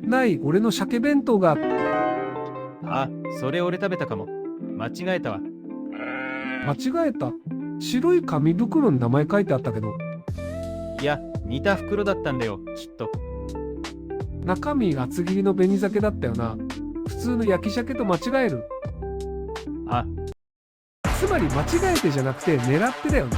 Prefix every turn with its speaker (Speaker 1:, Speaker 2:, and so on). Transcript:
Speaker 1: ない、俺の鮭弁当が。
Speaker 2: あ、それ俺食べたかも。間違えたわ。
Speaker 1: 間違えた。白い紙袋に名前書いてあったけど、
Speaker 2: いや、似た袋だったんだよ、きっと。
Speaker 1: 中身厚切りの紅鮭だったよな。普通の焼き鮭と間違える。
Speaker 2: あ、
Speaker 1: つまり間違えてじゃなくて狙ってだよね。